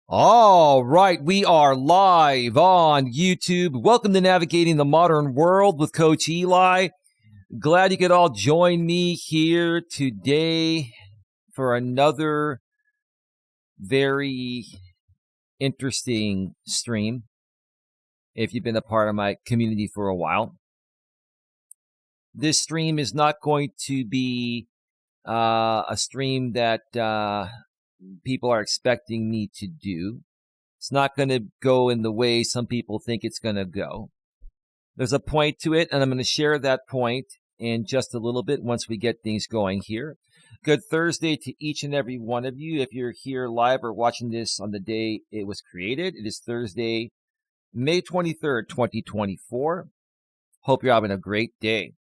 All right, we are live on YouTube. Welcome to Navigating the Modern World with Coach Eli. Glad you could all join me here today for another very interesting stream. If you've been a part of my community for a while, this stream is not going to be a stream that people are expecting me to do. It's not going to go in the way some people think it's going to go. There's a point to it, and I'm going to share that point in just a little bit once we get things going here. Good Thursday to each and every one of you. If you're here live or watching this on the day it was created, it is Thursday, May 23rd, 2024. Hope you're having a great day.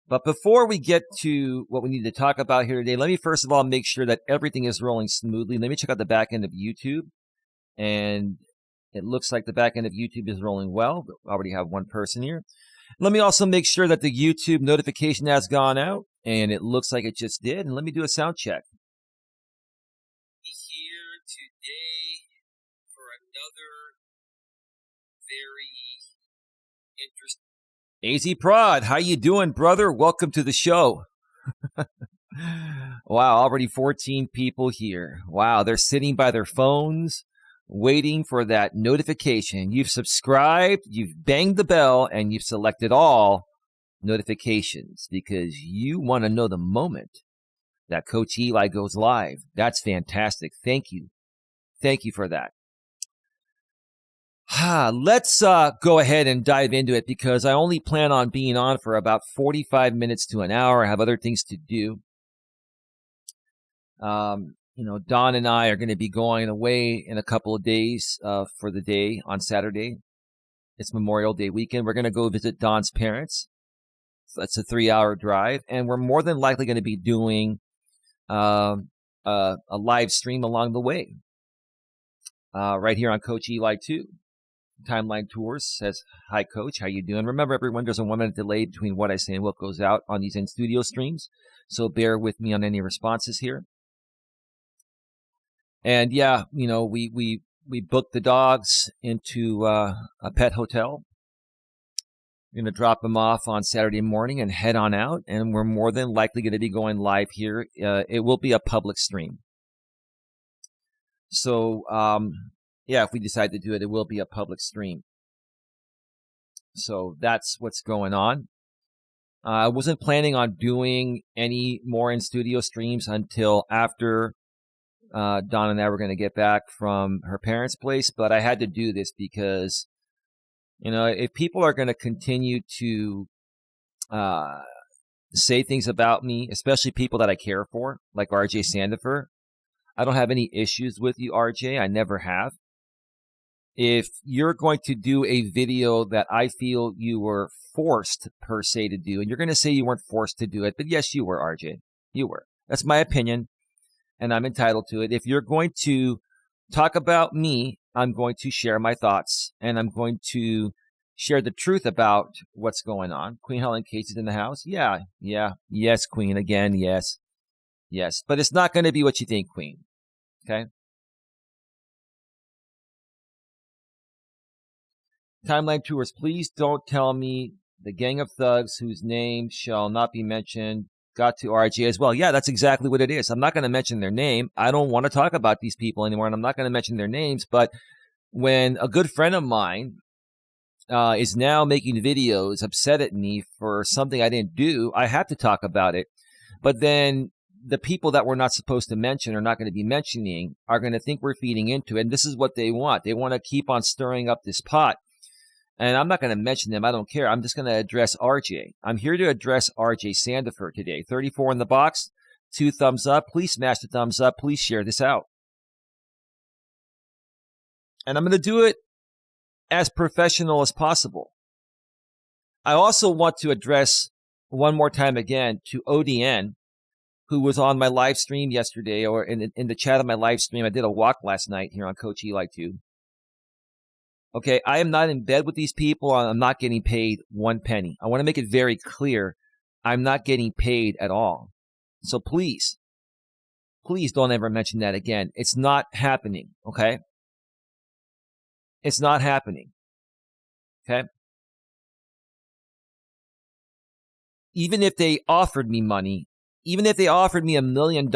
But before we get to what we need to talk about here today, let me first of all make sure that everything is rolling smoothly. Let me check out the back end of YouTube. And it looks like the back end of YouTube is rolling well. We already have one person here. Let me also make sure that the YouTube notification has gone out. And it looks like it just did. And let me do a sound check. Here today for another very interesting. AZ Prod, how you doing, brother? Welcome to the show. Wow, already 14 people here. Wow, they're sitting by their phones, waiting for that notification. You've subscribed, you've banged the bell, and you've selected all notifications because you want to know the moment that Coach Eli goes live. That's fantastic. Thank you. Thank you for that. Let's go ahead and dive into it because I only plan on being on for about 45 minutes to an hour. I have other things to do. Don and I are going to be going away in a couple of days for the day on Saturday. It's Memorial Day weekend. We're going to go visit Don's parents. So that's a 3-hour drive. And we're more than likely going to be doing a live stream along the way right here on Coach Eli 2. Timeline Tours says, hi, Coach. How you doing? Remember, everyone, there's a 1-minute delay between what I say and what goes out on these in-studio streams. So bear with me on any responses here. And yeah, we booked the dogs into a pet hotel. We're going to drop them off on Saturday morning and head on out. And we're more than likely going to be going live here. It will be a public stream. So, yeah, if we decide to do it, it will be a public stream. So that's what's going on. I wasn't planning on doing any more in-studio streams until after Dawn and I were going to get back from her parents' place, but I had to do this because, if people are going to continue to say things about me, especially people that I care for, like RJ Sandefur, I don't have any issues with you, RJ. I never have. If you're going to do a video that I feel you were forced, per se, to do, and you're going to say you weren't forced to do it, but yes, you were, RJ. You were. That's my opinion, and I'm entitled to it. If you're going to talk about me, I'm going to share my thoughts, and I'm going to share the truth about what's going on. Queen Helen Case is in the house. Yeah. Yes, Queen. Again, yes. But it's not going to be what you think, Queen. Okay? Timeline Tours, please don't tell me the gang of thugs whose name shall not be mentioned got to RJ as well. Yeah, that's exactly what it is. I'm not going to mention their name. I don't want to talk about these people anymore, and I'm not going to mention their names. But when a good friend of mine is now making videos upset at me for something I didn't do, I have to talk about it. But then the people that we're not supposed to mention or not going to be mentioning are going to think we're feeding into it. And this is what they want. They want to keep on stirring up this pot. And I'm not going to mention them. I don't care. I'm just going to address RJ. I'm here to address RJ Sandefur today. 34 in the box, 2 thumbs up. Please smash the thumbs up. Please share this out. And I'm going to do it as professional as possible. I also want to address one more time again to ODN, who was on my live stream yesterday, or in the chat of my live stream. I did a walk last night here on Coach Eli 2. Okay, I am not in bed with these people. I'm not getting paid 1 penny. I want to make it very clear. I'm not getting paid at all. So please don't ever mention that again. It's not happening, okay? It's not happening. Okay? Even if they offered me money, even if they offered me $1 million,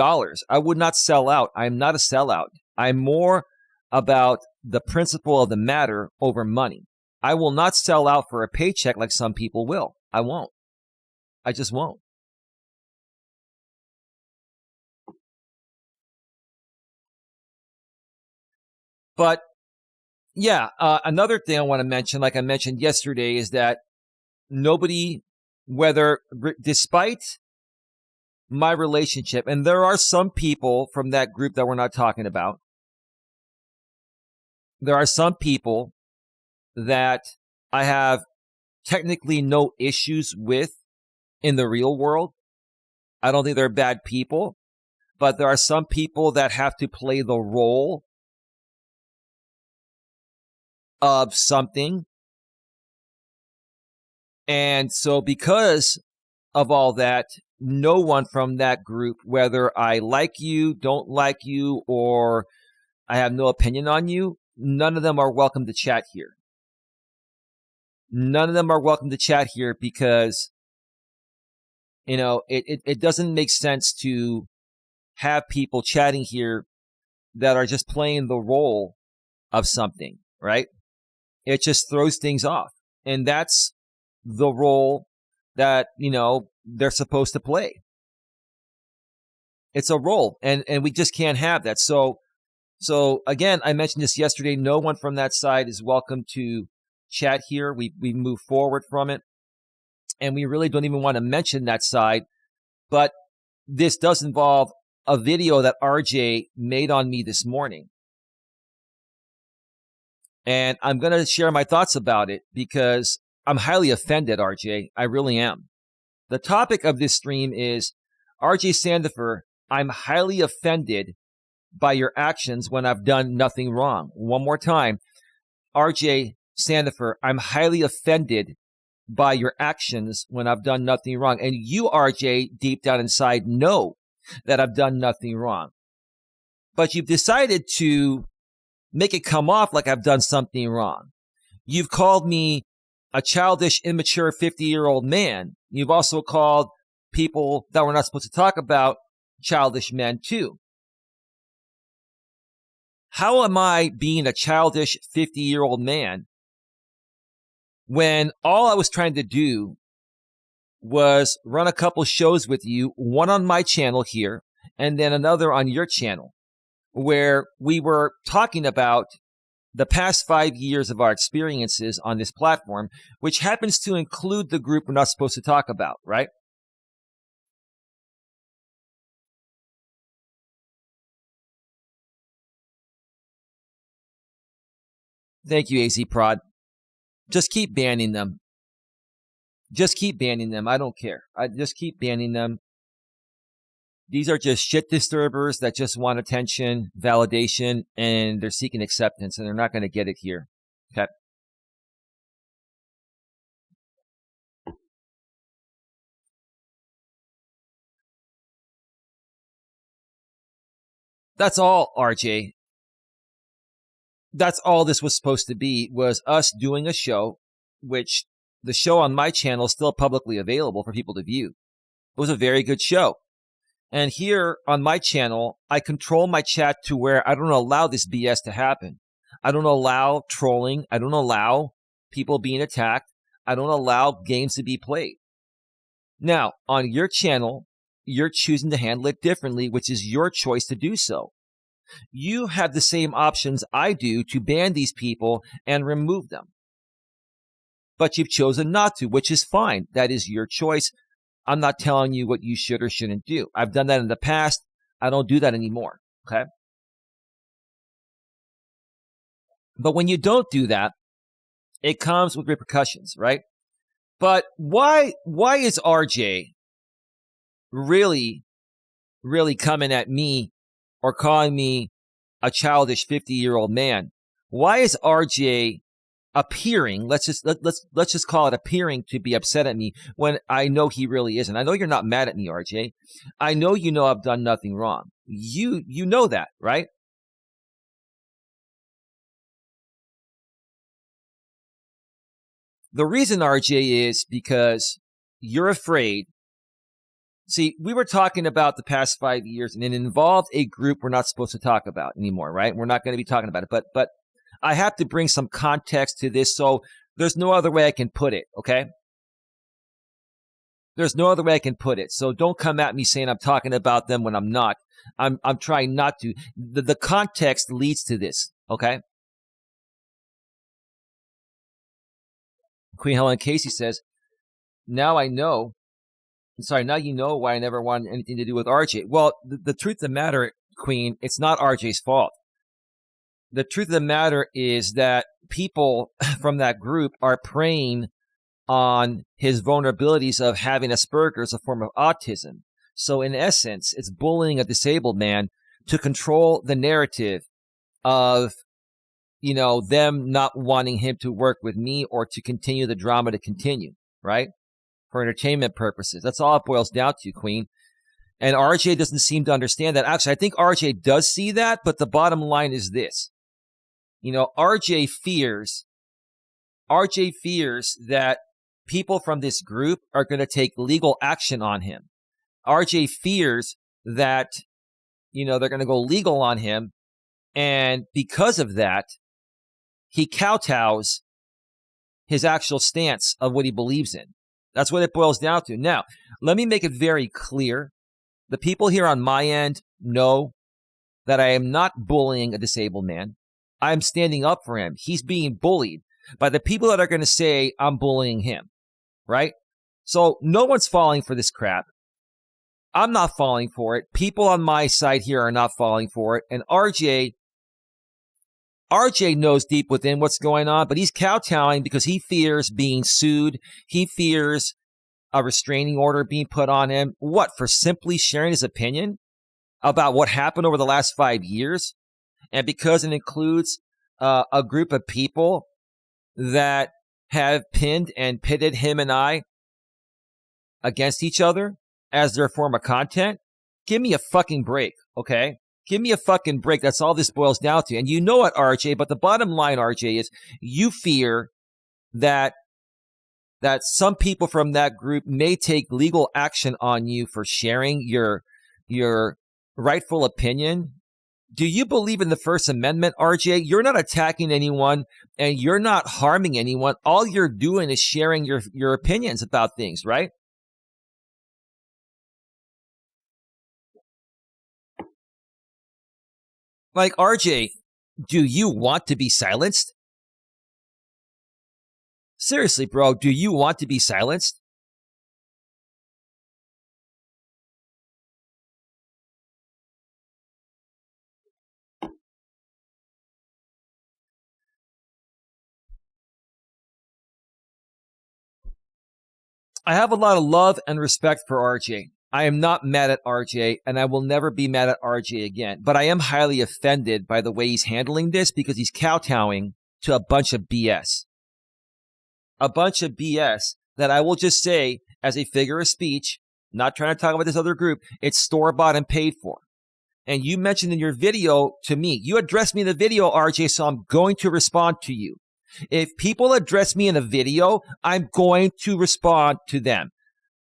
I would not sell out. I'm not a sellout. I'm more about the principle of the matter over money. I will not sell out for a paycheck like some people will. I won't. I just won't. But yeah, another thing I want to mention, like I mentioned yesterday, is that nobody, despite my relationship, and there are some people from that group that we're not talking about, there are some people that I have technically no issues with in the real world. I don't think they're bad people, but there are some people that have to play the role of something. And so because of all that, no one from that group, whether I like you, don't like you, or I have no opinion on you, none of them are welcome to chat here. None of them are welcome to chat here because, it doesn't make sense to have people chatting here that are just playing the role of something, right? It just throws things off. And that's the role that, they're supposed to play. It's a role, and we just can't have that. So again, I mentioned this yesterday. No one from that side is welcome to chat here. We move forward from it, and we really don't even want to mention that side. But this does involve a video that RJ made on me this morning. And I'm going to share my thoughts about it because I'm highly offended, RJ. I really am. The topic of this stream is, RJ Sandefur, I'm highly offended by your actions when I've done nothing wrong. One more time. RJ Sandefur, I'm highly offended by your actions when I've done nothing wrong. And you, RJ, deep down inside know that I've done nothing wrong. But you've decided to make it come off like I've done something wrong. You've called me a childish, immature 50-year-old man. You've also called people that we're not supposed to talk about childish men too. How am I being a childish 50-year-old man when all I was trying to do was run a couple shows with you, one on my channel here, and then another on your channel, where we were talking about the past 5 years of our experiences on this platform, which happens to include the group we're not supposed to talk about, right? Thank you, AZ Prod. Just keep banning them. Just keep banning them. I don't care. I just keep banning them. These are just shit disturbers that just want attention, validation, and they're seeking acceptance, and they're not going to get it here. Okay. That's all, RJ. That's all this was supposed to be, was us doing a show, which the show on my channel is still publicly available for people to view. It was a very good show. And here on my channel, I control my chat to where I don't allow this BS to happen. I don't allow trolling. I don't allow people being attacked. I don't allow games to be played. Now, on your channel, you're choosing to handle it differently, which is your choice to do so. You have the same options I do to ban these people and remove them. But you've chosen not to, which is fine. That is your choice. I'm not telling you what you should or shouldn't do. I've done that in the past. I don't do that anymore. Okay? But when you don't do that, it comes with repercussions, right? But why is RJ really coming at me or calling me a childish 50-year-old man? Why is RJ appearing, let's just call it appearing, to be upset at me when I know he really isn't? I know you're not mad at me, RJ. I know you know I've done nothing wrong. You know that, right? The reason, RJ, is because you're afraid. See, we were talking about the past 5 years, and it involved a group we're not supposed to talk about anymore, right? We're not going to be talking about it, but I have to bring some context to this, so there's no other way I can put it, okay? There's no other way I can put it. So don't come at me saying I'm talking about them when I'm not. I'm trying not to. The context leads to this, okay? Queen Helen Casey says, now you know why I never wanted anything to do with RJ. Well, the truth of the matter, Queen, it's not RJ's fault. The truth of the matter is that people from that group are preying on his vulnerabilities of having Asperger's, a form of autism. So in essence, it's bullying a disabled man to control the narrative of, them not wanting him to work with me or to continue the drama to continue, right? For entertainment purposes. That's all it boils down to, Queen. And RJ doesn't seem to understand that. Actually, I think RJ does see that, but the bottom line is this. RJ fears that people from this group are going to take legal action on him. RJ fears that, they're going to go legal on him. And because of that, he kowtows his actual stance of what he believes in. That's what it boils down to. Now, let me make it very clear. The people here on my end know that I am not bullying a disabled man. I'm standing up for him. He's being bullied by the people that are going to say I'm bullying him, right? So no one's falling for this crap. I'm not falling for it. People on my side here are not falling for it. And RJ knows deep within what's going on, but he's kowtowing because he fears being sued. He fears a restraining order being put on him. What, for simply sharing his opinion about what happened over the last 5 years? And because it includes a group of people that have pinned and pitted him and I against each other as their form of content? Give me a fucking break, okay? Give me a fucking break. That's all this boils down to. And you know what, RJ, but the bottom line, RJ, is you fear that some people from that group may take legal action on you for sharing your rightful opinion. Do you believe in the First Amendment, RJ? You're not attacking anyone and you're not harming anyone. All you're doing is sharing your opinions about things, right? Like, RJ, do you want to be silenced? Seriously, bro, do you want to be silenced? I have a lot of love and respect for RJ. I am not mad at RJ, and I will never be mad at RJ again. But I am highly offended by the way he's handling this because he's kowtowing to a bunch of BS. A bunch of BS that I will just say, as a figure of speech, not trying to talk about this other group, it's store-bought and paid for. And you mentioned in your video to me, you addressed me in the video, RJ, so I'm going to respond to you. If people address me in a video, I'm going to respond to them.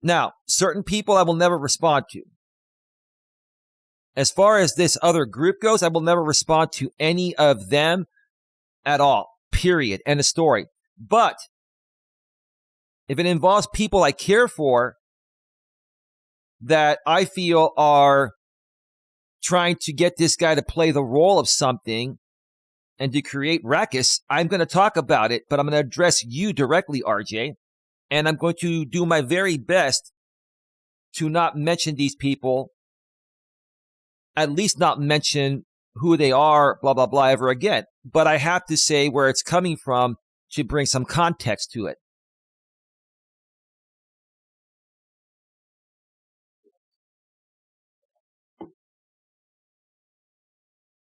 Now, certain people I will never respond to. As far as this other group goes, I will never respond to any of them at all. Period. End of story. But if it involves people I care for that I feel are trying to get this guy to play the role of something and to create ruckus, I'm going to talk about it, but I'm going to address you directly, RJ. And I'm going to do my very best to not mention these people, at least not mention who they are, blah, blah, blah, ever again. But I have to say where it's coming from to bring some context to it.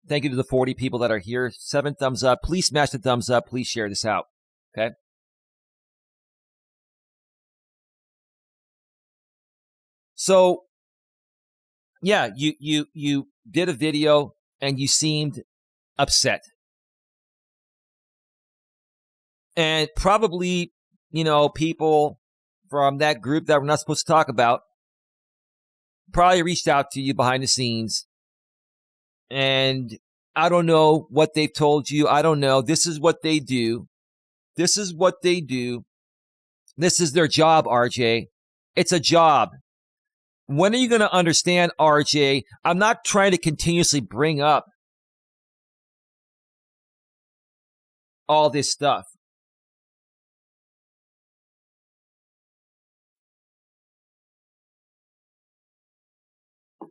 Thank you to the 40 people that are here. 7 thumbs up. Please smash the thumbs up. Please share this out. Okay? So, yeah, you did a video and you seemed upset. And probably people from that group that we're not supposed to talk about probably reached out to you behind the scenes. And I don't know what they've told you. I don't know. This is what they do. This is what they do. This is their job, RJ. It's a job. When are you going to understand, RJ? I'm not trying to continuously bring up all this stuff.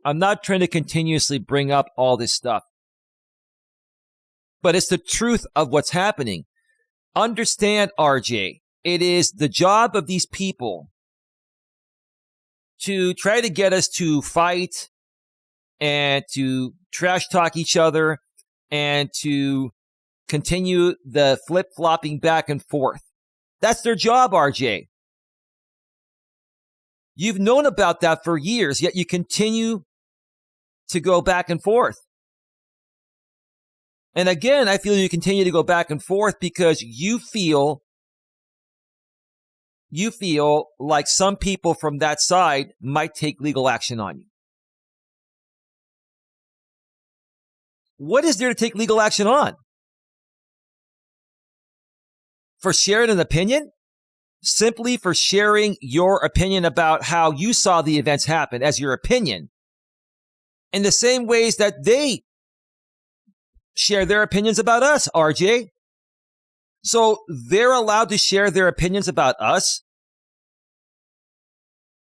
I'm not trying to continuously bring up all this stuff. But it's the truth of what's happening. Understand, RJ, it is the job of these people to try to get us to fight and to trash talk each other and to continue the flip-flopping back and forth. That's their job, RJ. You've known about that for years, yet you continue to go back and forth. And again, I feel you continue to go back and forth because you feel like some people from that side might take legal action on you. What is there to take legal action on? For sharing an opinion? Simply for sharing your opinion about how you saw the events happen as your opinion. In the same ways that they share their opinions about us, RJ. So they're allowed to share their opinions about us.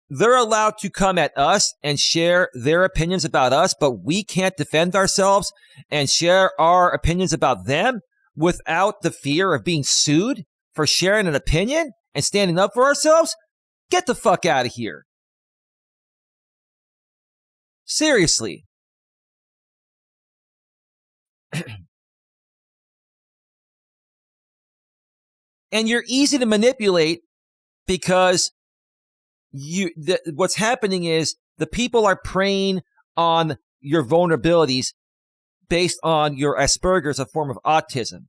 They're allowed to come at us and share their opinions about us, but we can't defend ourselves and share our opinions about them without the fear of being sued for sharing an opinion and standing up for ourselves? Get the fuck out of here. Seriously. And you're easy to manipulate because what's happening is the people are preying on your vulnerabilities based on your Asperger's, a form of autism.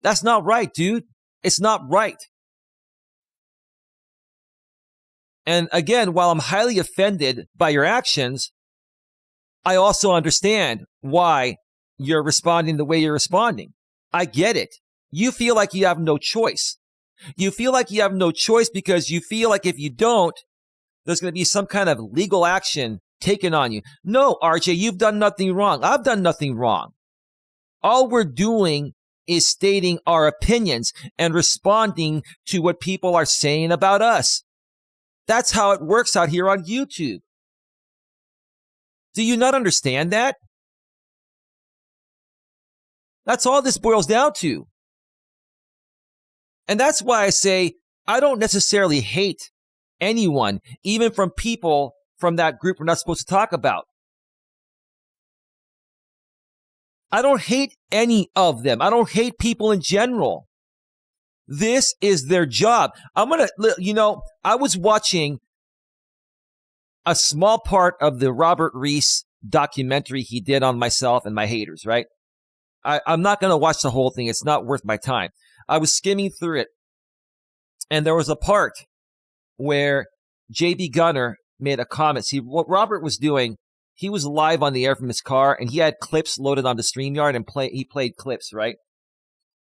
That's not right, dude. It's not right. And again, while I'm highly offended by your actions, I also understand why you're responding the way you're responding. I get it. You feel like you have no choice. You feel like you have no choice because you feel like if you don't, there's going to be some kind of legal action taken on you. No, RJ, you've done nothing wrong. I've done nothing wrong. All we're doing is stating our opinions and responding to what people are saying about us. That's how it works out here on YouTube. Do you not understand that? That's all this boils down to. And that's why I say I don't necessarily hate anyone, even from people from that group we're not supposed to talk about. I don't hate any of them. I don't hate people in general. This is their job. I was watching a small part of the Robert Reese documentary he did on myself and my haters, right? I'm not going to watch the whole thing. It's not worth my time. I was skimming through it, and there was a part where J.B. Gunner made a comment. See, what Robert was doing, he was live on the air from his car, and he had clips loaded onto StreamYard, and he played clips, right?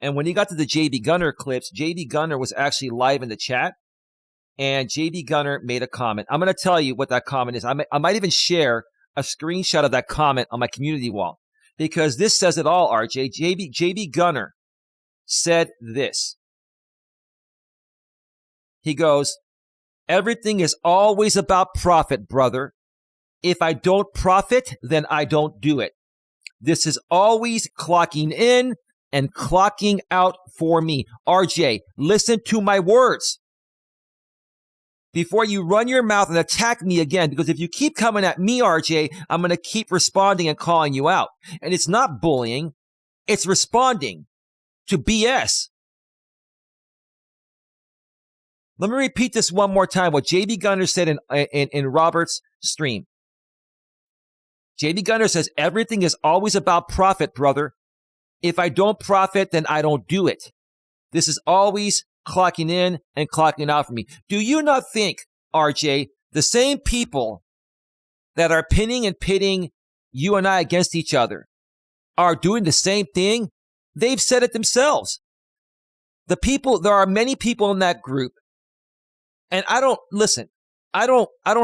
And when he got to the J.B. Gunner clips, J.B. Gunner was actually live in the chat, and J.B. Gunner made a comment. I'm going to tell you what that comment is. I might even share a screenshot of that comment on my community wall, because this says it all, RJ. J.B. Gunner said this. He goes, "Everything is always about profit, brother. If I don't profit, then I don't do it. This is always clocking in and clocking out for me. RJ, listen to my words before you run your mouth and attack me again, because if you keep coming at me, RJ, I'm going to keep responding and calling you out. And it's not bullying. It's responding to BS. Let me repeat this one more time, what J.B. Gunner said in Robert's stream. J.B. Gunner says, everything is always about profit, brother. If I don't profit, then I don't do it. This is always clocking in and clocking out for me. Do you not think, RJ, the same people that are pinning and pitting you and I against each other are doing the same thing? They've said it themselves. There are many people in that group, and I don't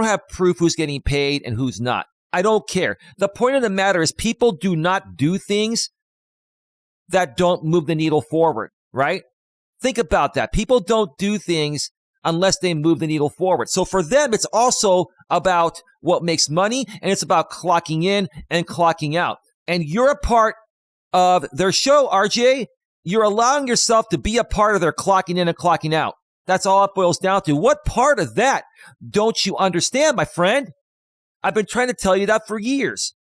have proof who's getting paid and who's not. I don't care. The point of the matter is people do not do things that don't move the needle forward, right? Think about that. People don't do things unless they move the needle forward. So for them, it's also about what makes money, and it's about clocking in and clocking out. And you're a part of their show, RJ. You're allowing yourself to be a part of their clocking in and clocking out. That's all it boils down to. What part of that don't you understand, my friend? I've been trying to tell you that for years.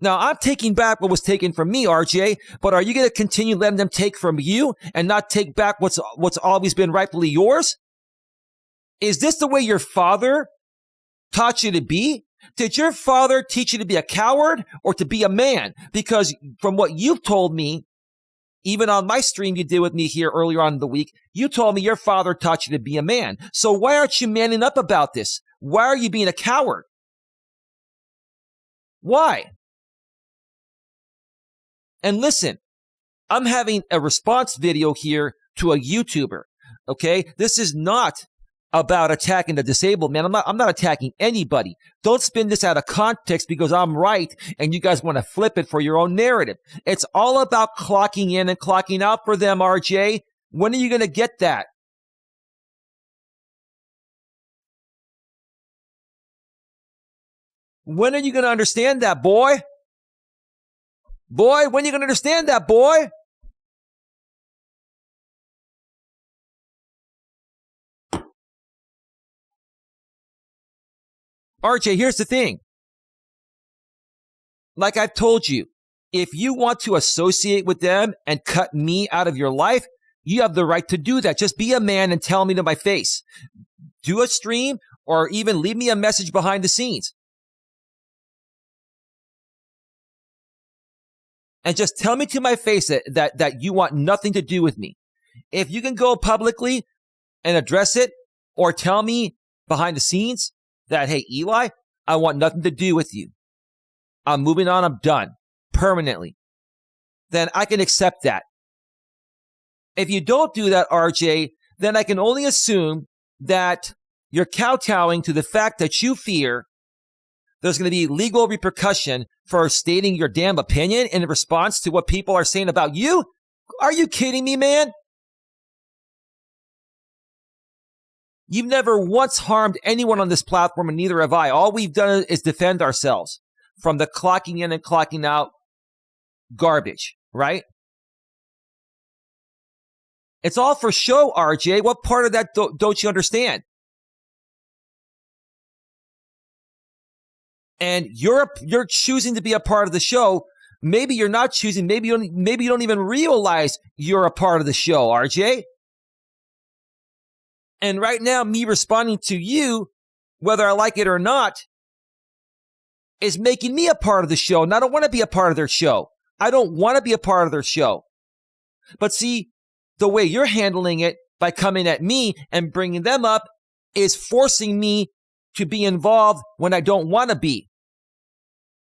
Now, I'm taking back what was taken from me, RJ, but are you going to continue letting them take from you and not take back what's always been rightfully yours? Is this the way your father taught you to be? Did your father teach you to be a coward or to be a man? Because from what you've told me, even on my stream you did with me here earlier on in the week, you told me your father taught you to be a man. So why aren't you manning up about this? Why are you being a coward? Why? And listen, I'm having a response video here to a YouTuber, okay? This is not about attacking the disabled man. I'm not attacking anybody. Don't spin this out of context because I'm right and you guys want to flip it for your own narrative. It's all about clocking in and clocking out for them, RJ. When are you going to get that? When are you going to understand that, boy? Boy, when are you going to understand that, boy? RJ, here's the thing. Like I've told you, if you want to associate with them and cut me out of your life, you have the right to do that. Just be a man and tell me to my face. Do a stream or even leave me a message behind the scenes. And just tell me to my face that you want nothing to do with me. If you can go publicly and address it or tell me behind the scenes that, hey, Eli, I want nothing to do with you. I'm moving on. I'm done permanently. Then I can accept that. If you don't do that, RJ, then I can only assume that you're kowtowing to the fact that you fear there's going to be legal repercussion for stating your damn opinion in response to what people are saying about you? Are you kidding me, man? You've never once harmed anyone on this platform, and neither have I. All we've done is defend ourselves from the clocking in and clocking out garbage, right? It's all for show, RJ. What part of that don't you understand? And you're choosing to be a part of the show. Maybe you're not choosing. Maybe you don't even realize you're a part of the show, RJ. And right now, me responding to you, whether I like it or not, is making me a part of the show. And I don't want to be a part of their show. I don't want to be a part of their show. But see, the way you're handling it by coming at me and bringing them up is forcing me to be involved when I don't want to be.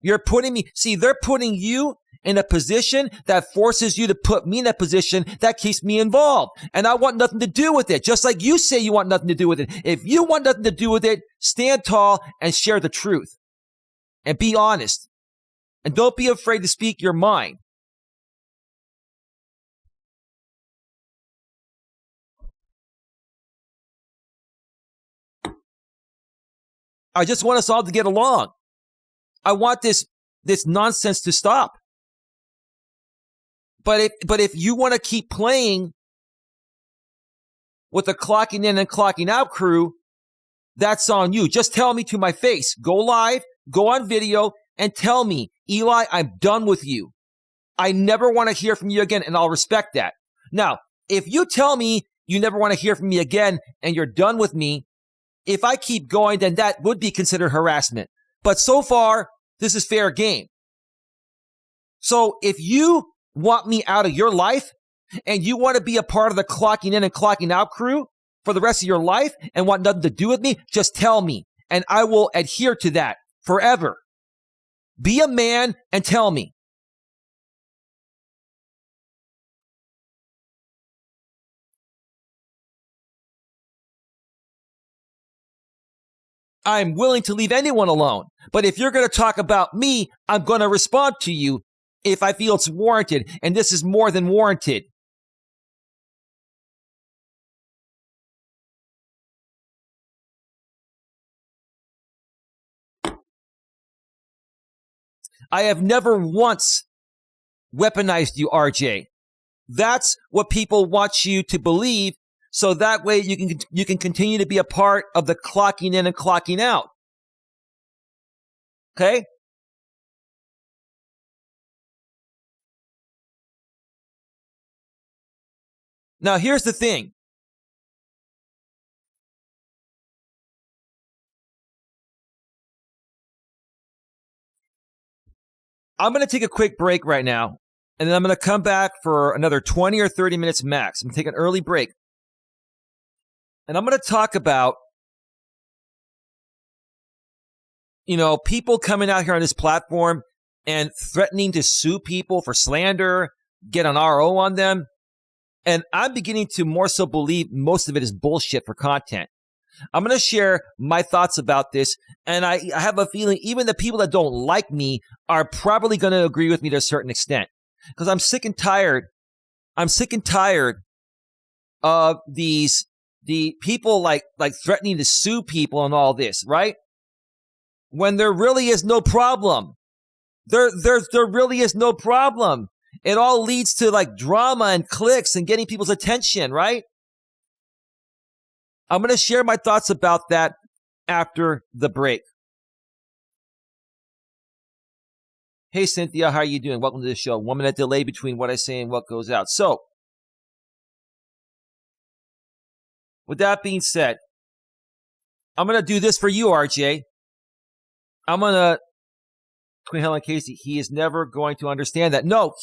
They're putting you in a position that forces you to put me in a position that keeps me involved. And I want nothing to do with it. Just like you say you want nothing to do with it. If you want nothing to do with it, stand tall and share the truth. And be honest. And don't be afraid to speak your mind. I just want us all to get along. I want this nonsense to stop. But if you want to keep playing with the clocking in and clocking out crew, that's on you. Just tell me to my face. Go live, go on video, and tell me, Eli, I'm done with you. I never want to hear from you again, and I'll respect that. Now, if you tell me you never want to hear from me again and you're done with me, if I keep going, then that would be considered harassment. But so far, this is fair game. So if you want me out of your life and you want to be a part of the clocking in and clocking out crew for the rest of your life and want nothing to do with me, just tell me and I will adhere to that forever. Be a man and tell me. I'm willing to leave anyone alone. But if you're going to talk about me, I'm going to respond to you if I feel it's warranted. And this is more than warranted. I have never once weaponized you, RJ. That's what people want you to believe. So that way you can continue to be a part of the clocking in and clocking out. Okay? Now here's the thing. I'm going to take a quick break right now, and then I'm going to come back for another 20 or 30 minutes max. I'm going to take an early break. And I'm going to talk about, people coming out here on this platform and threatening to sue people for slander, get an RO on them. And I'm beginning to more so believe most of it is bullshit for content. I'm going to share my thoughts about this. And I have a feeling even the people that don't like me are probably going to agree with me to a certain extent. Because I'm sick and tired. I'm sick and tired of the people like threatening to sue people and all this, right? When there really is no problem. There really is no problem. It all leads to like drama and clicks and getting people's attention, right? I'm going to share my thoughts about that after the break. Hey, Cynthia, how are you doing? Welcome to the show. 1 minute delay between what I say and what goes out. So, with that being said, I'm going to do this for you, RJ. Queen Helen Casey, he is never going to understand that. No,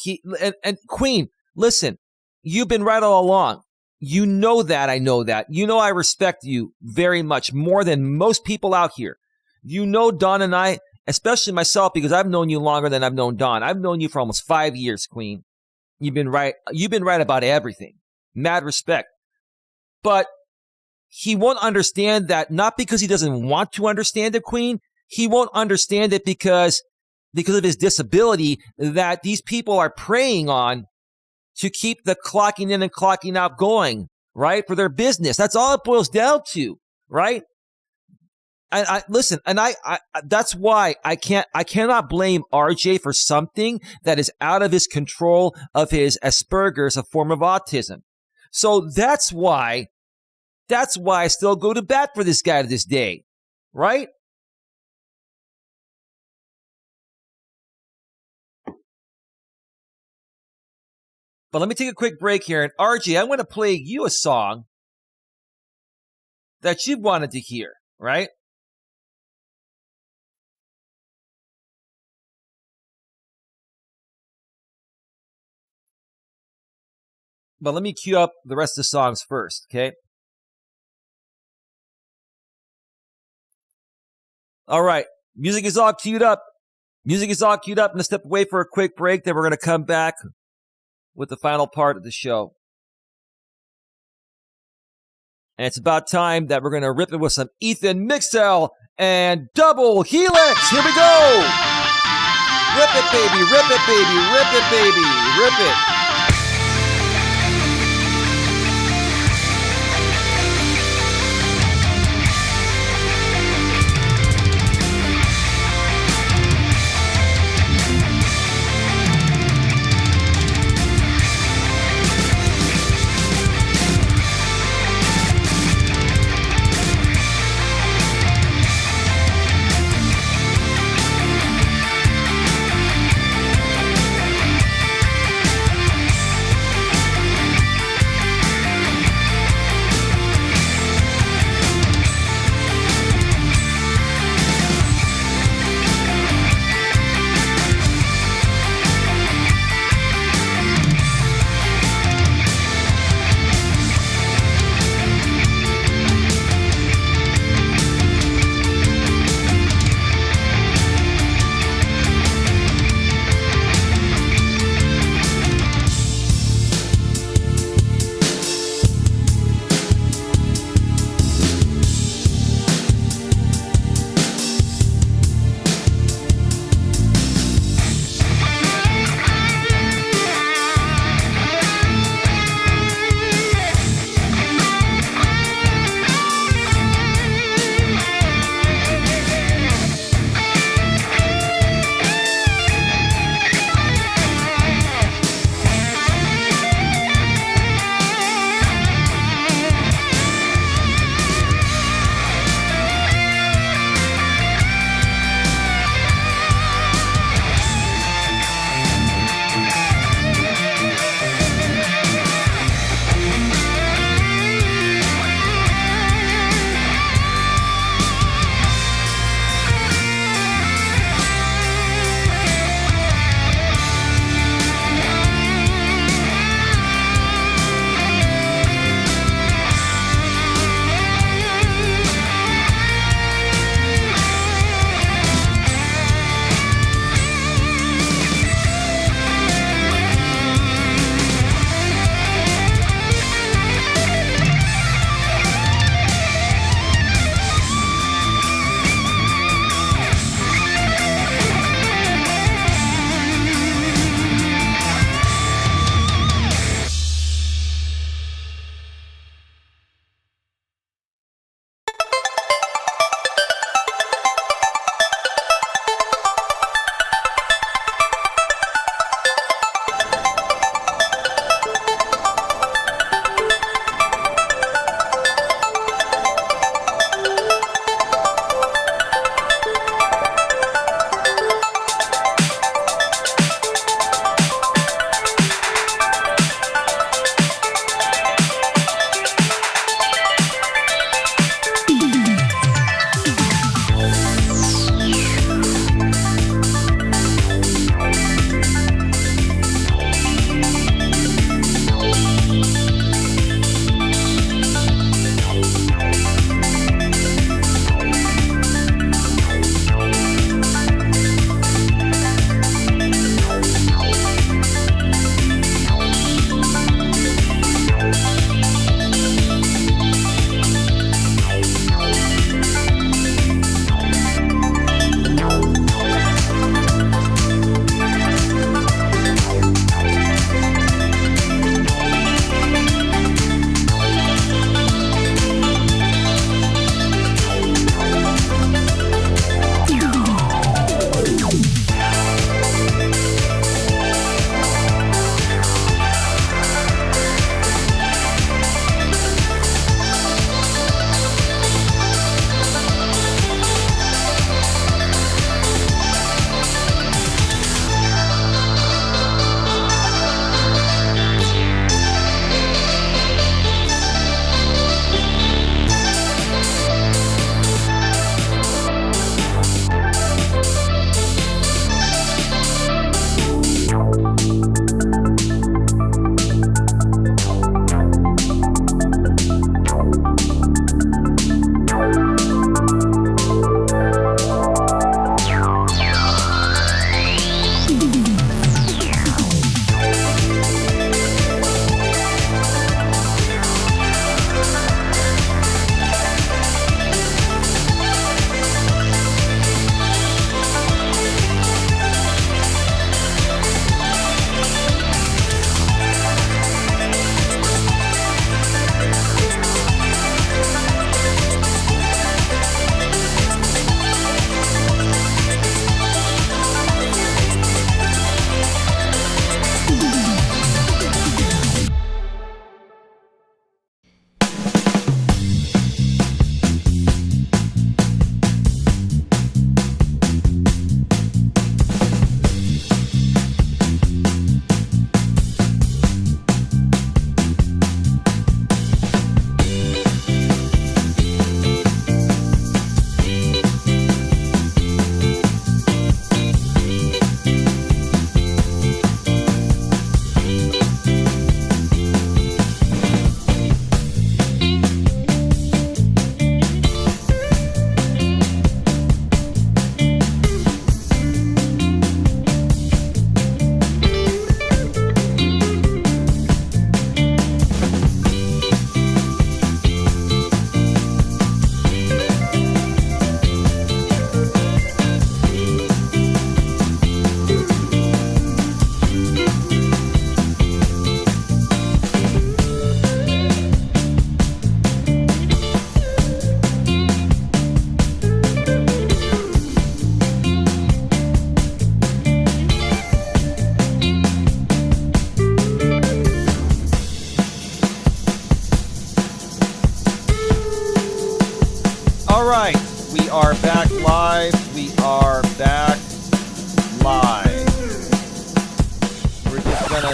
and Queen, listen, you've been right all along. You know that, I know that. You know I respect you very much, more than most people out here. You know Don and I, especially myself, because I've known you longer than I've known Don. I've known you for almost 5 years, Queen. You've been right about everything. Mad respect. But he won't understand that, not because he doesn't want to understand it, Queen. He won't understand it because of his disability that these people are preying on to keep the clocking in and clocking out going, right? For their business. That's all it boils down to, right? And listen, that's why I cannot blame RJ for something that is out of his control of his Asperger's, a form of autism. So that's why I still go to bat for this guy to this day, right? But let me take a quick break here. And RJ, I'm going to play you a song that you've wanted to hear, right? But let me cue up the rest of the songs first, okay? All right. Music is all queued up. I'm going to step away for a quick break. Then we're going to come back with the final part of the show. And it's about time that we're going to rip it with some Ethan Mixel and Double Helix. Here we go. Rip it, baby. Rip it, baby. Rip it, baby. Rip it.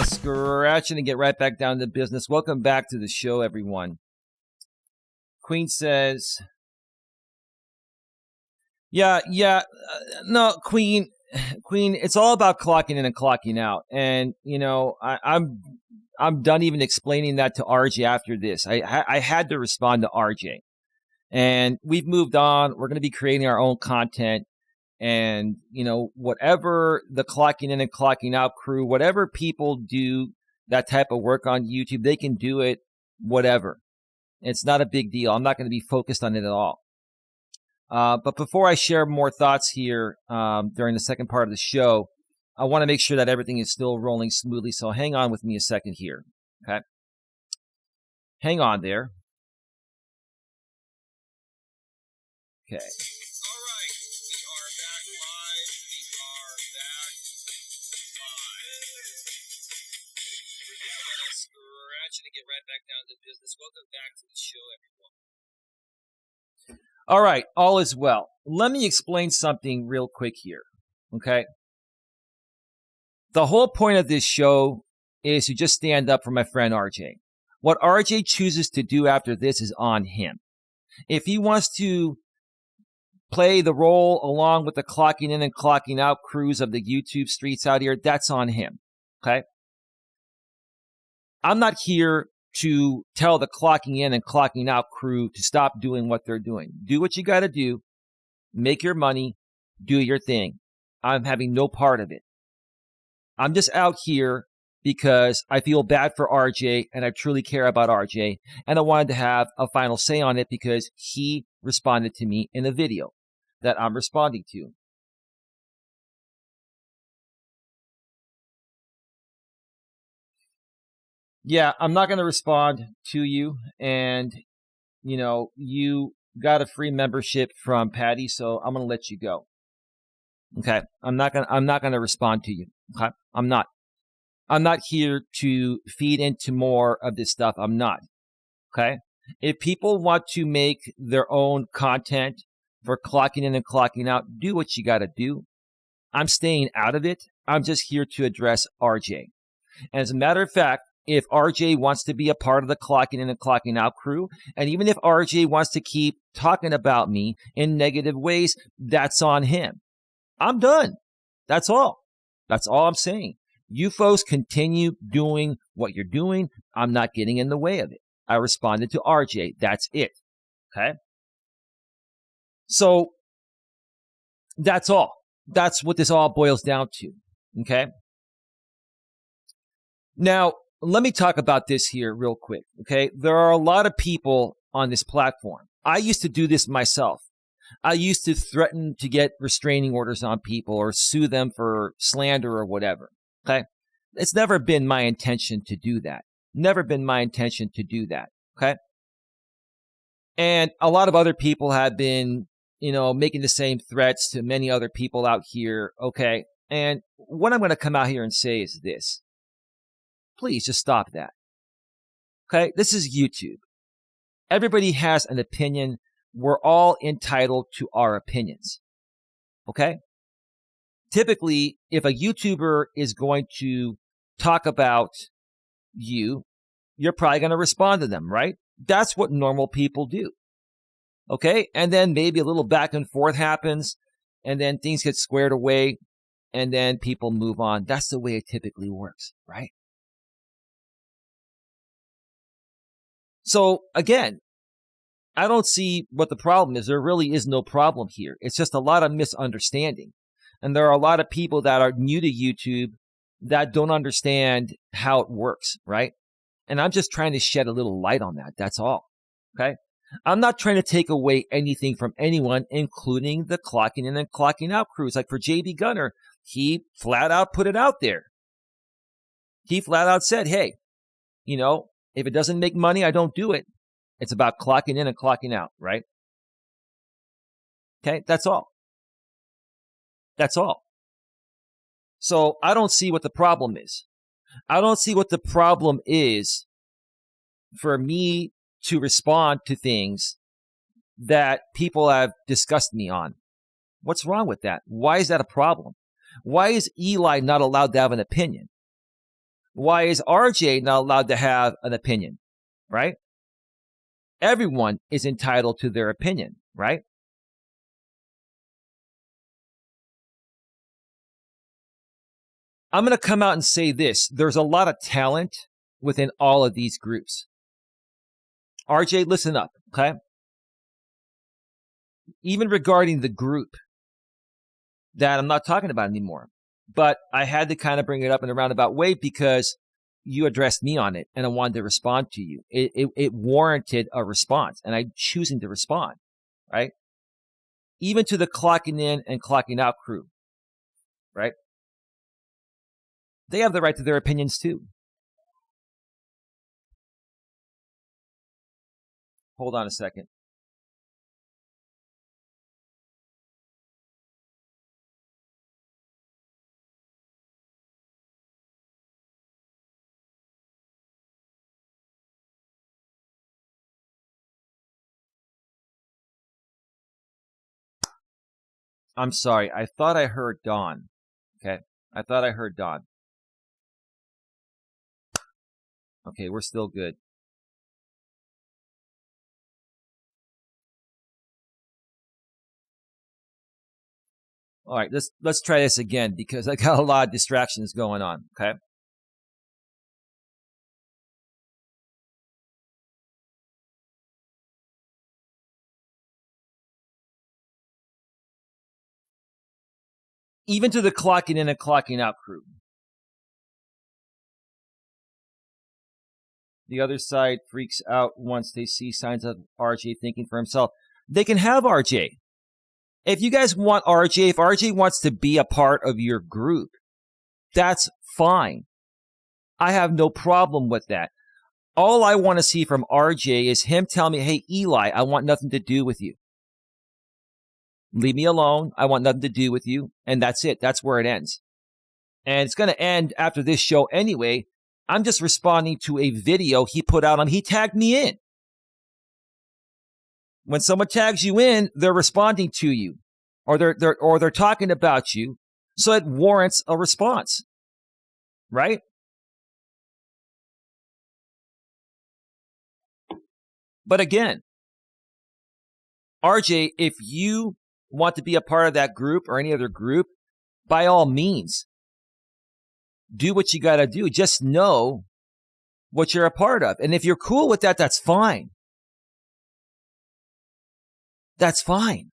Scratching and get right back down to business. Welcome back to the show, everyone. Queen says, no, Queen, it's all about clocking in and clocking out. And, I'm done even explaining that to RJ after this. I had to respond to RJ. And we've moved on. We're going to be creating our own content. And, whatever the clocking in and clocking out crew, whatever people do that type of work on YouTube, they can do it, whatever. It's not a big deal. I'm not going to be focused on it at all. But before I share more thoughts here during the second part of the show, I want to make sure that everything is still rolling smoothly. So hang on with me a second here. Okay. Hang on there. Okay. To get right back down to business. Welcome back to the show, everyone. All right, all is well. Let me explain something real quick here, okay? The whole point of this show is to just stand up for my friend RJ. What RJ chooses to do after this is on him. If he wants to play the role along with the clocking in and clocking out crews of the YouTube streets out here, that's on him, okay? I'm not here to tell the clocking in and clocking out crew to stop doing what they're doing. Do what you got to do. Make your money. Do your thing. I'm having no part of it. I'm just out here because I feel bad for RJ and I truly care about RJ. And I wanted to have a final say on it because he responded to me in a video that I'm responding to. Yeah, I'm not going to respond to you. And, you got a free membership from Patty, so I'm going to let you go. Okay. I'm not going to respond to you. Okay. I'm not here to feed into more of this stuff. I'm not. Okay. If people want to make their own content for clocking in and clocking out, do what you got to do. I'm staying out of it. I'm just here to address RJ. And as a matter of fact, if RJ wants to be a part of the clocking in and clocking out crew, and even if RJ wants to keep talking about me in negative ways, that's on him. I'm done. That's all. That's all I'm saying. You folks continue doing what you're doing. I'm not getting in the way of it. I responded to RJ. That's it. Okay? So that's all. That's what this all boils down to. Okay? Now, let me talk about this here real quick, okay? There are a lot of people on this platform. I used to do this myself. I used to threaten to get restraining orders on people or sue them for slander or whatever, okay? It's never been my intention to do that. Never been my intention to do that, okay? And a lot of other people have been, making the same threats to many other people out here, okay? And what I'm going to come out here and say is this. Please just stop that. Okay? This is YouTube. Everybody has an opinion. We're all entitled to our opinions. Okay? Typically, if a YouTuber is going to talk about you, you're probably going to respond to them, right? That's what normal people do. Okay? And then maybe a little back and forth happens, and then things get squared away, and then people move on. That's the way it typically works, right? So again, I don't see what the problem is. There really is no problem here. It's just a lot of misunderstanding. And there are a lot of people that are new to YouTube that don't understand how it works, right? And I'm just trying to shed a little light on that. That's all. Okay? I'm not trying to take away anything from anyone, including the clocking in and clocking out crews. Like for JB Gunner, he flat out put it out there. He flat out said, hey, if it doesn't make money, I don't do it. It's about clocking in and clocking out, right? Okay, that's all. That's all. So I don't see what the problem is. I don't see what the problem is for me to respond to things that people have discussed me on. What's wrong with that? Why is that a problem? Why is Eli not allowed to have an opinion? Why is RJ not allowed to have an opinion, right? Everyone is entitled to their opinion, right? I'm going to come out and say this. There's a lot of talent within all of these groups. RJ, listen up, okay? Even regarding the group that I'm not talking about anymore. But I had to kind of bring it up in a roundabout way because you addressed me on it and I wanted to respond to you. It warranted a response, and I'm choosing to respond, right? Even to the clocking in and clocking out crew, right? They have the right to their opinions too. Hold on a second. I'm sorry. I thought I heard Dawn. Okay. I thought I heard Dawn. Okay, we're still good. All right, let's try this again because I got a lot of distractions going on, okay? Even to the clocking in and clocking out crew. The other side freaks out once they see signs of RJ thinking for himself. They can have RJ. If you guys want RJ, if RJ wants to be a part of your group, that's fine. I have no problem with that. All I want to see from RJ is him tell me, hey, Eli, I want nothing to do with you. Leave me alone. I want nothing to do with you. And that's it. That's where it ends. And it's going to end after this show anyway. I'm just responding to a video he put out on. He tagged me in. When someone tags you in, they're responding to you, or they're talking about you, so it warrants a response, right? But again, RJ, if you want to be a part of that group or any other group, by all means, do what you got to do. Just know what you're a part of. And if you're cool with that, that's fine. That's fine.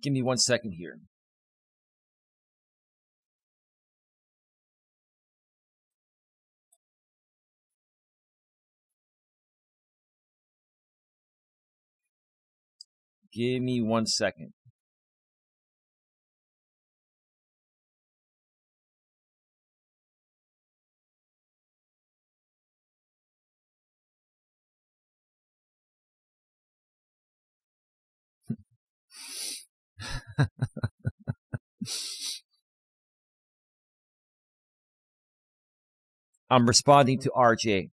Give me 1 second here. Give me 1 second. I'm responding to RJ.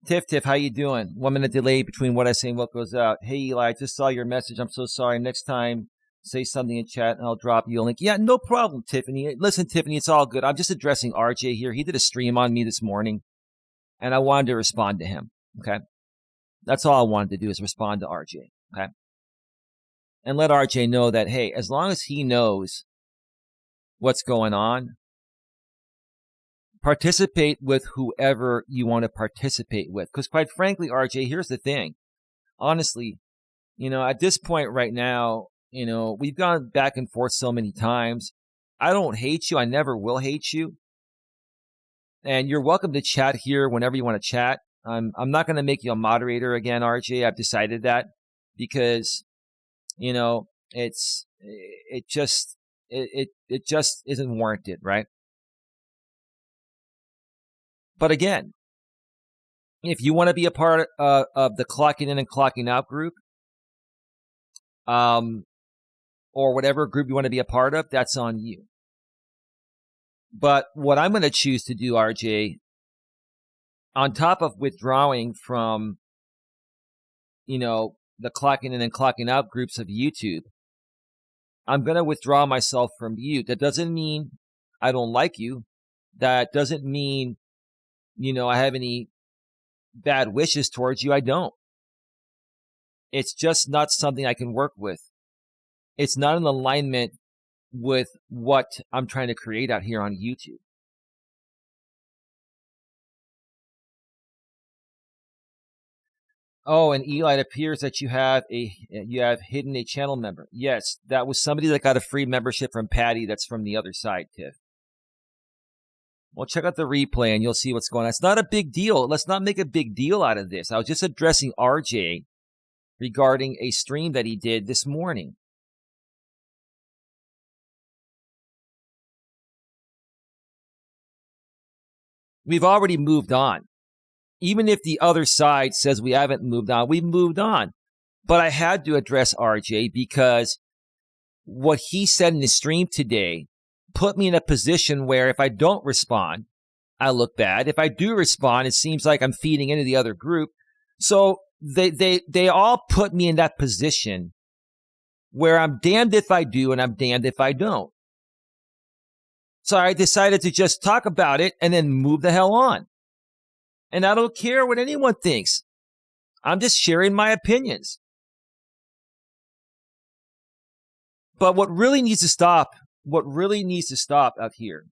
Tiff, how you doing? 1 minute delay between what I say and what goes out. Hey, Eli, I just saw your message. I'm so sorry. Next time, say something in chat and I'll drop you a link. Yeah, no problem, Tiffany. Listen, Tiffany, it's all good. I'm just addressing RJ here. He did a stream on me this morning, and I wanted to respond to him, okay? That's all I wanted to do is respond to RJ, okay? And let RJ know that, hey, as long as he knows what's going on, participate with whoever you want to participate with. Because quite frankly, RJ, here's the thing. Honestly, at this point right now, we've gone back and forth so many times. I don't hate you. I never will hate you. And you're welcome to chat here whenever you want to chat. I'm not going to make you a moderator again, RJ. I've decided that because, it just isn't warranted, right? But again, if you want to be a part of the clocking in and clocking out group, or whatever group you want to be a part of, that's on you. But what I'm going to choose to do, RJ, on top of withdrawing from the clocking in and clocking out groups of YouTube, I'm going to withdraw myself from you. That doesn't mean I don't like you. That doesn't mean, I have any bad wishes towards you. I don't. It's just not something I can work with. It's not in alignment with what I'm trying to create out here on YouTube. Oh, and Eli, it appears that you have hidden a channel member. Yes, that was somebody that got a free membership from Patty. That's from the other side, Tiff. Well, check out the replay and you'll see what's going on. It's not a big deal. Let's not make a big deal out of this. I was just addressing RJ regarding a stream that he did this morning. We've already moved on. Even if the other side says we haven't moved on, we've moved on. But I had to address RJ because what he said in the stream today put me in a position where if I don't respond, I look bad. If I do respond, it seems like I'm feeding into the other group. So they all put me in that position where I'm damned if I do and I'm damned if I don't. So I decided to just talk about it and then move the hell on. And I don't care what anyone thinks. I'm just sharing my opinions. But what really needs to stop out here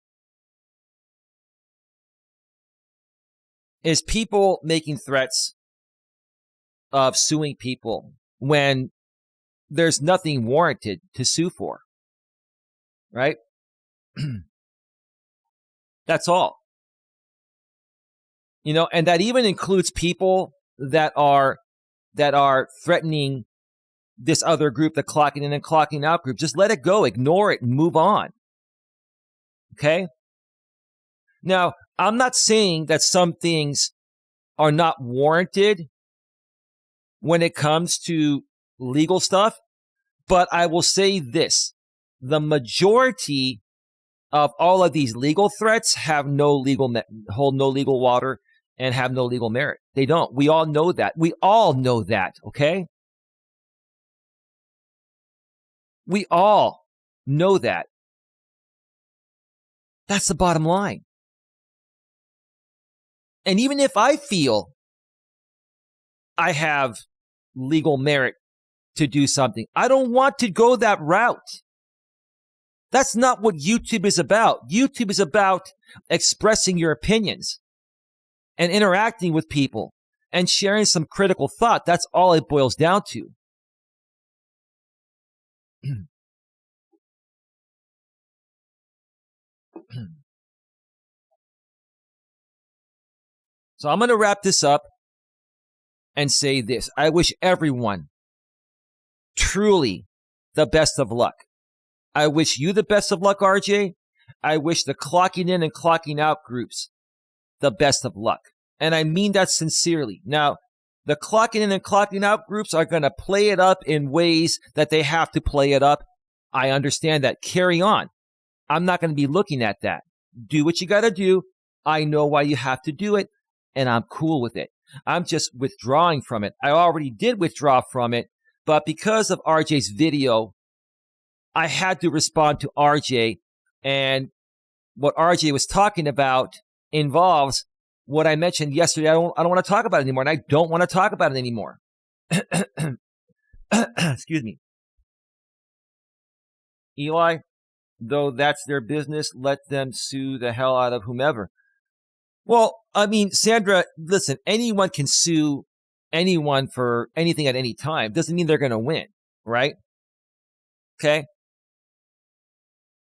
is people making threats of suing people when there's nothing warranted to sue for. Right? That's all. And that even includes people that are threatening this other group, the clocking in and clocking out group. Just let it go, ignore it, and move on. Okay? Now, I'm not saying that some things are not warranted when it comes to legal stuff, but I will say this. The majority of all of these legal threats hold no legal water and have no legal merit. They don't. We all know that. Okay? We all know that. That's the bottom line. And even if I feel I have legal merit to do something, I don't want to go that route. That's not what YouTube is about. YouTube is about expressing your opinions and interacting with people and sharing some critical thought. That's all it boils down to. So I'm going to wrap this up and say this. I wish everyone truly the best of luck. I wish you the best of luck, RJ. I wish the clocking in and clocking out groups the best of luck. And I mean that sincerely. Now, the clocking in and clocking out groups are going to play it up in ways that they have to play it up. I understand that. Carry on. I'm not going to be looking at that. Do what you got to do. I know why you have to do it, and I'm cool with it. I'm just withdrawing from it. I already did withdraw from it, but because of RJ's video, I had to respond to RJ, and what RJ was talking about involves what I mentioned yesterday. I don't want to talk about it anymore, and I don't want to talk about it anymore. Excuse me. Eli, though that's their business, let them sue the hell out of whomever. Well, I mean, Sandra, listen, anyone can sue anyone for anything at any time. Doesn't mean they're going to win, right? Okay?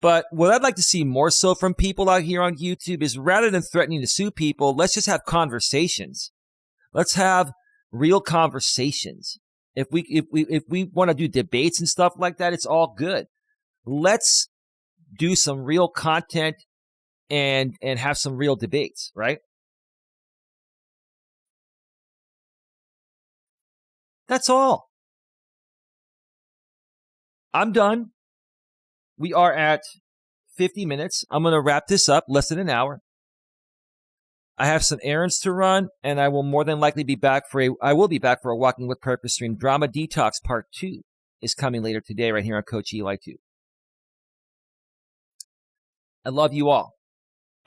But what I'd like to see more so from people out here on YouTube is rather than threatening to sue people, let's just have conversations. Let's have real conversations. If we want to do debates and stuff like that, it's all good. Let's do some real content and have some real debates, right? That's all. I'm done. We are at 50 minutes. I'm going to wrap this up, less than an hour. I have some errands to run, and I will more than likely be back for a Walking with Purpose stream. Drama Detox Part 2 is coming later today right here on Coach Eli 2. I love you all.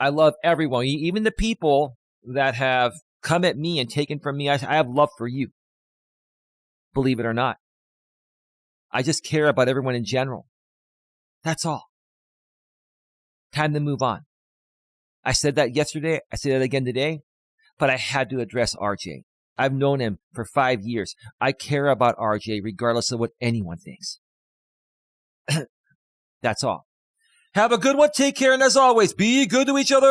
I love everyone, even the people that have come at me and taken from me. I have love for you. Believe it or not. I just care about everyone in general. That's all. Time to move on. I said that yesterday. I say that again today. But I had to address RJ. I've known him for 5 years. I care about RJ regardless of what anyone thinks. That's all. Have a good one. Take care. And as always, be good to each other.